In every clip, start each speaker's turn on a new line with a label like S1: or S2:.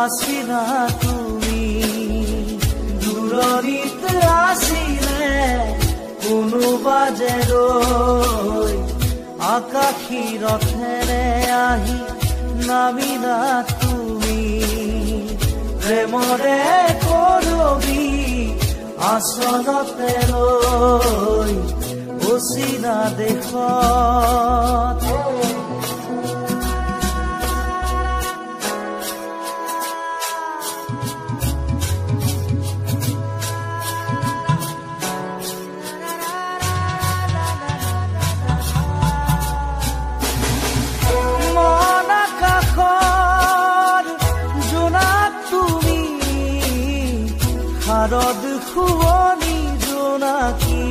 S1: আছিলা তুমি দূৰণিত আছিলে কোনোবা যে ৰৈ আকাশী ৰথেৰে আহি নামিলা তুমি প্ৰেমৰে কৰবি আচলতে ৰৈ অচিনা দেশত শাৰদ শুৱনি জোনাকী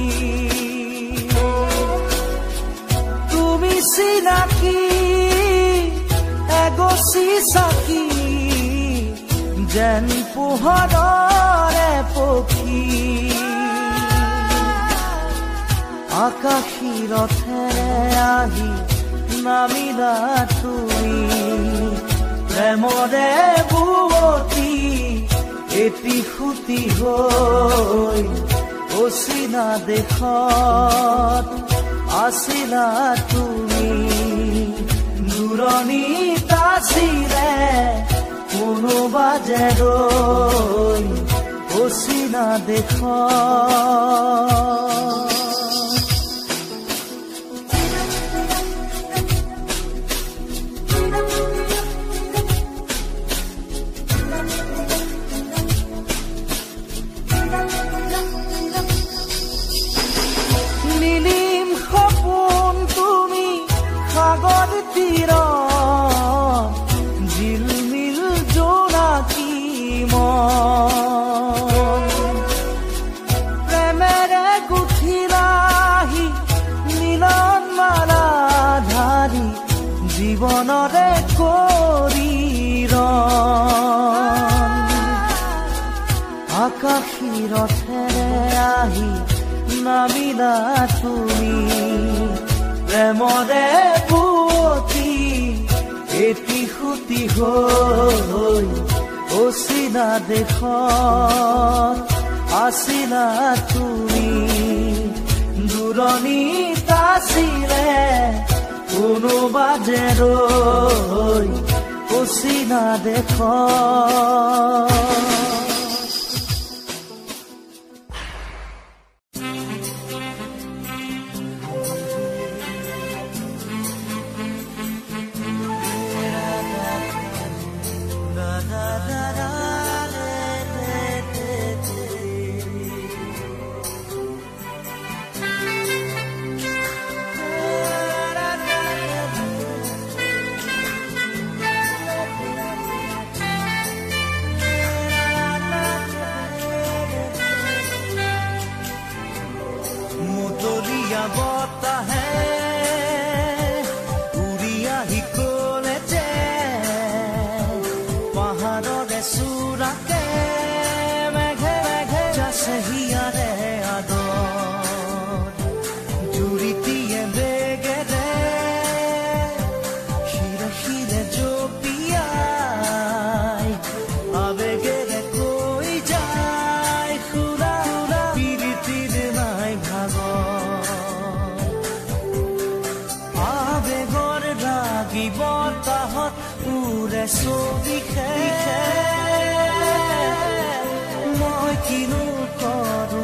S1: তুমি চিনাকি এগছি চাকি যেন পোহৰৰে পক্ষী আকাশী ৰথেৰে আহি নামিলা তুমি প্ৰেমৰে বুৱতী এটি খুটি হৈ অচিনা দেশত আছিলা তুমি দূৰণিত আছিলে কোনোবা যে ৰৈ অচিনা দেশত জিলমিল জোনাকী প্ৰেমেৰে গুঠিলাহি মিলন মালা ধাৰি জীৱনৰে কৰি আকাশী ৰথেৰে আহি নামিলা তুমি প্ৰেমৰে বুৱতী এটি খুটি হৈ অচিনা দেশত আছিলা তুমি দূৰণিত আছিলে কোনোবা যে ৰৈ অচিনা দেশত মই কিনো কৰো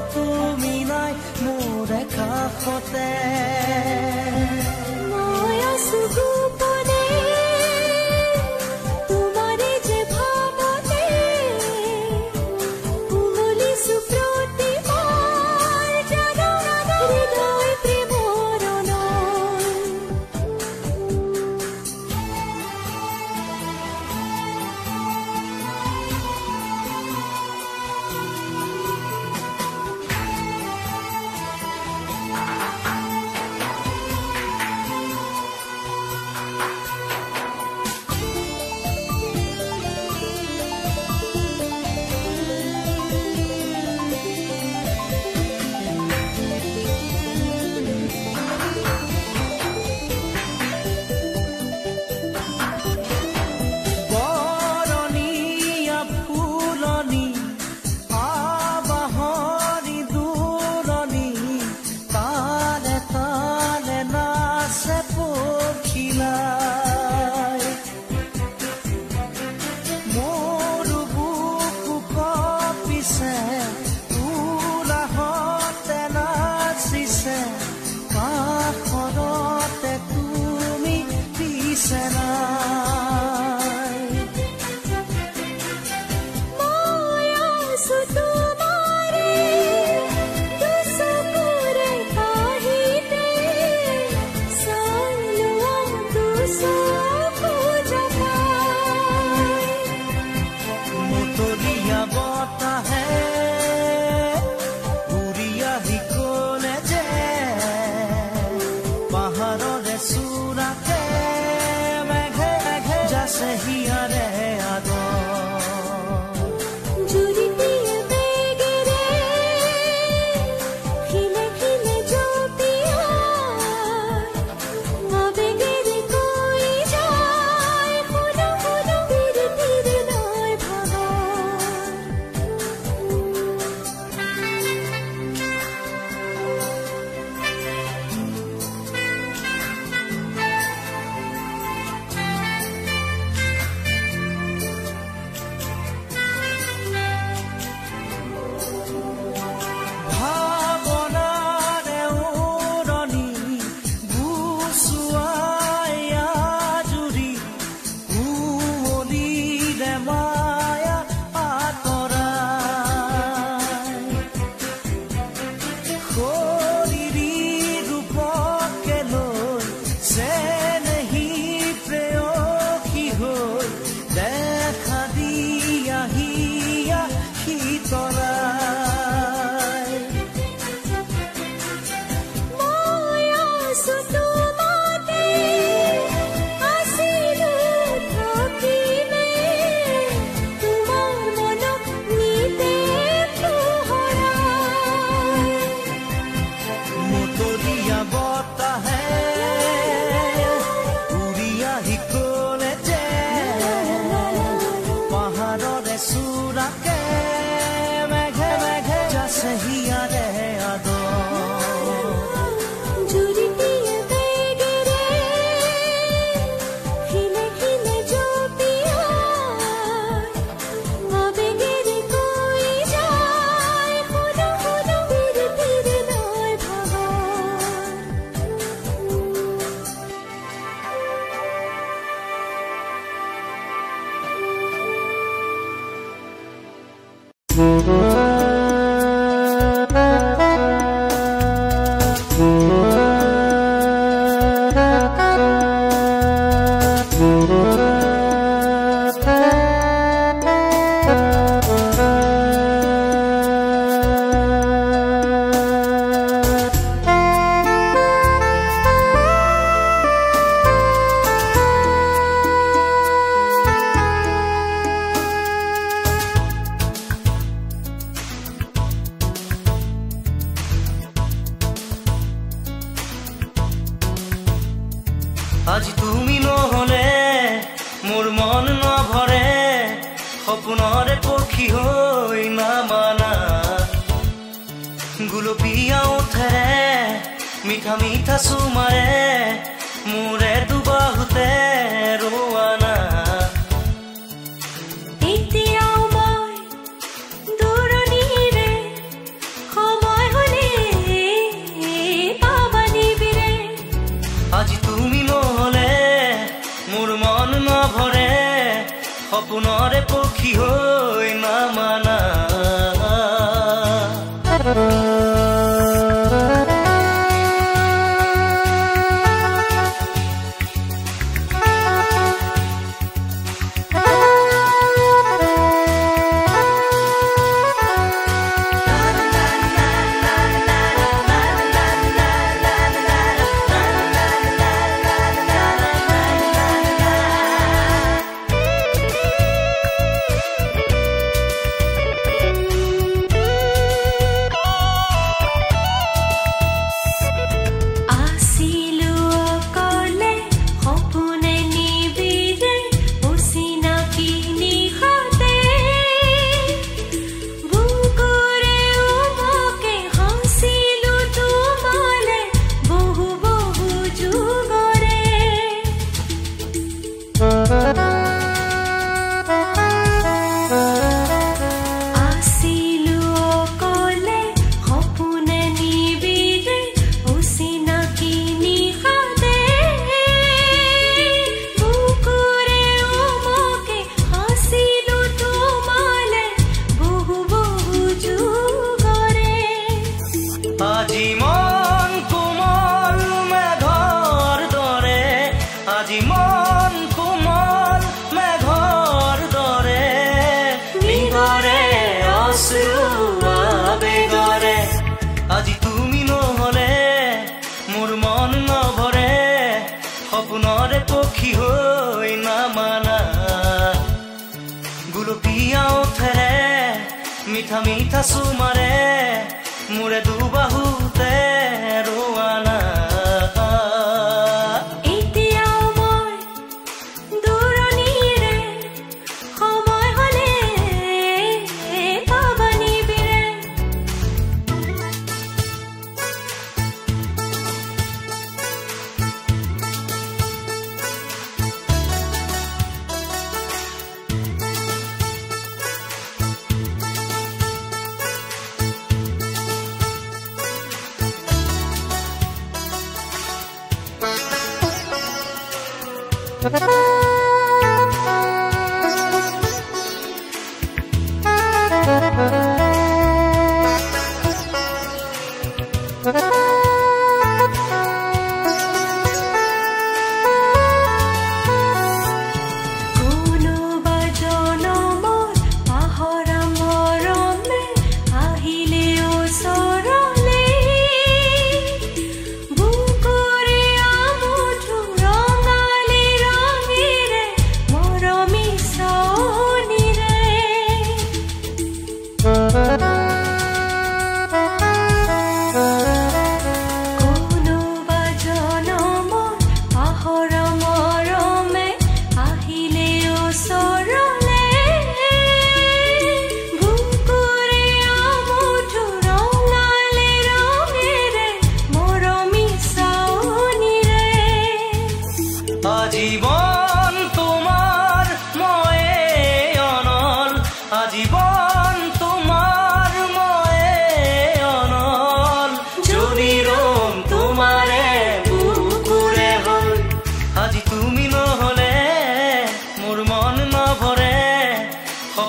S1: চোৰাকে মেঘে মেঘে যাছে হিয়াৰে আজি তুমি নহলে মোৰ মন নভৰে সপোনৰে পক্ষী হৈ নামানা গুলপীয়া ওঠেৰে মিঠা মিঠা চুমাৰে মোৰে দুবাহুতে ৰোৱানা আজি তুমি নহলে মোৰ মন নভৰে সপোনৰে পক্ষী হৈ নামানা আজি তুমি নহলে মোৰ মন নভৰে সপোনৰে পক্ষী হৈ নামানা গুলপীয়া ওঠেৰে মিঠা মিঠা চুমাৰে মোৰে দুবাহুতে ৰোৱানা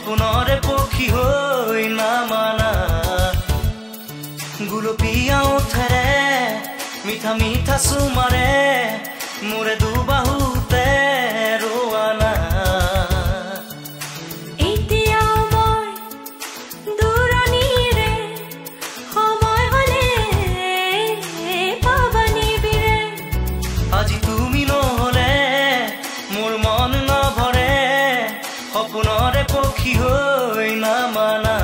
S1: সপোনৰে পক্ষী হৈ নামানা গুলপীয়া ওঠেৰে মিঠা মিঠা চুমাৰে মোৰে দুবাহুতে ৰোৱানা
S2: এতিয়াও মই দূৰণিৰে সময় হ'লে পাবানিবিৰে
S1: আজি তুমি নহ'লে মোৰ মন নভৰে সপোনৰে পক্ষী হৈ নামানা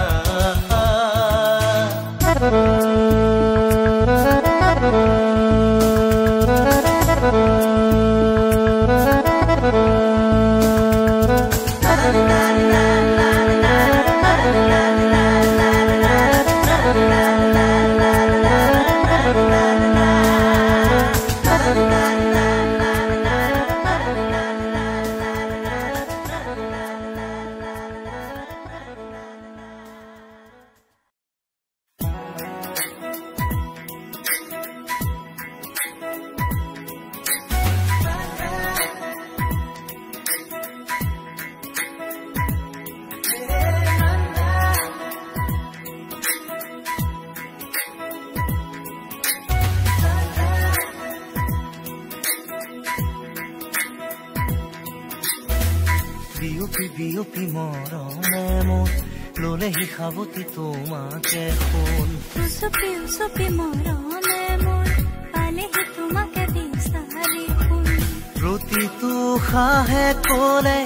S1: বিয়পি মৰমে মোৰ ল'লেহি সাৱতি তোমাকে সোণ
S2: উচপি উচপি মৰমে মোৰ পালেহি তোমাকে বিচাৰি সোণ
S1: প্ৰতিটো উশাহে ক'লে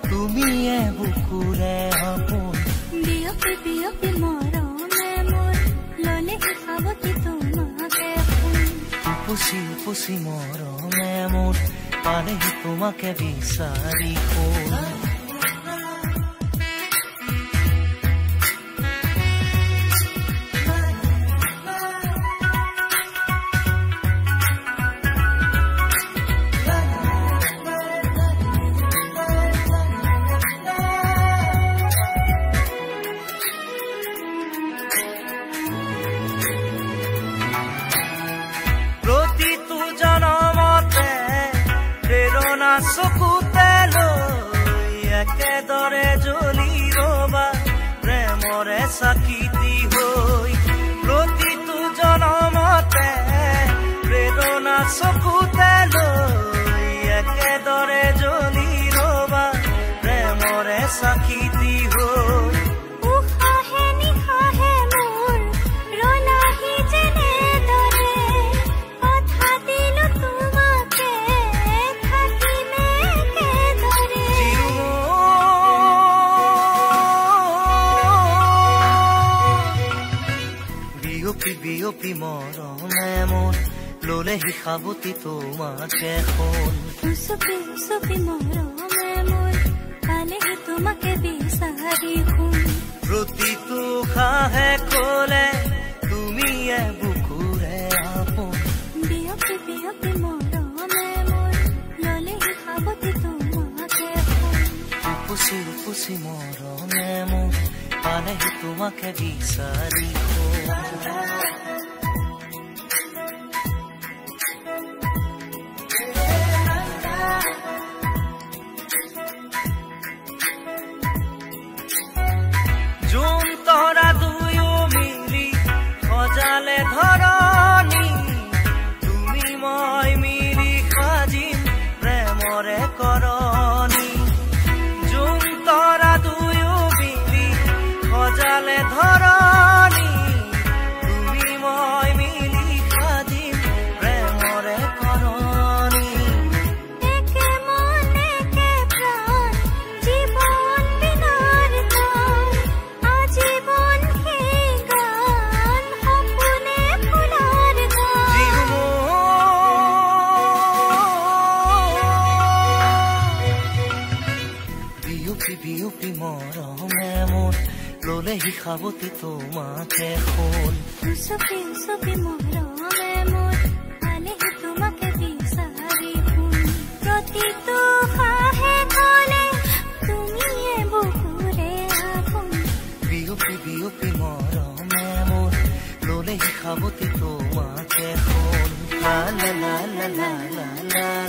S1: তুমিয়ে বুকুৰে আপোন
S2: বিয়পি বিয়পি মৰমে মোৰ ল'লেহি সাৱতি তোমাকে সোণ
S1: উপচি উপচি মৰমে মোৰ পালেহি তোমাকে বিচাৰি সোণ চকুতে লৈ একেদৰে জ্বলি ৰবা প্ৰেমৰে চাকিতি হৈ প্ৰতিটো জনমতে প্ৰেৰণা চকুতে লৈ একেদৰে জ্বলি ৰবা প্ৰেমৰে চাকিতি হৈ
S2: উশাহে নিশাহে মোৰ ৰলাহি যেনেদৰে কথা দিলো তোমাকে
S1: বিয়পি মৰমে মোৰ ল'লেহি সাৱতি তোমাকে সোণ
S2: উচপি উচপি মৰমে মোৰ পালেহি তোমাকে বিচাৰি সোণ
S1: প্ৰতিটো উশাহে ক'লে তুমিয়ে বুকুৰে আপোন
S2: বিয়পি বিয়পি মৰমে মোৰ ল'লেহি সাৱতি তোমাকে সোণ
S1: উপচি উপচি মৰমে মোৰ পালেহি তোমাকে বিচাৰি সোণ সজালে ধৰণী তুমি মই মিলি সাজিম প্ৰেমৰে কৰণী জোন তৰা দুয়ো মিলি সজালে ধৰণী তুমি মই মিলি সাজিম প্ৰেমৰে কৰণী
S2: একে মন একে প্ৰাণ জীৱন বিনাৰ গান আজীৱন সেই গান সপোনে ফুলৰ গান
S1: বিয়পি বিয়পি মৰমে মোৰ ল'লেহি সাৱতি তোমাকে সোণ
S2: উচপি উচপি মৰমে মোৰ পালেহি তোমাকে বিচাৰি সোণ প্ৰতিটো উশাহে ক'লে তুমিয়ে বুকুৰে আপোন
S1: বিয়পি বিয়পি মৰমে মোৰ ল'লেহি সাৱতি তোমাকে সোণ লা লা লা লা লা লা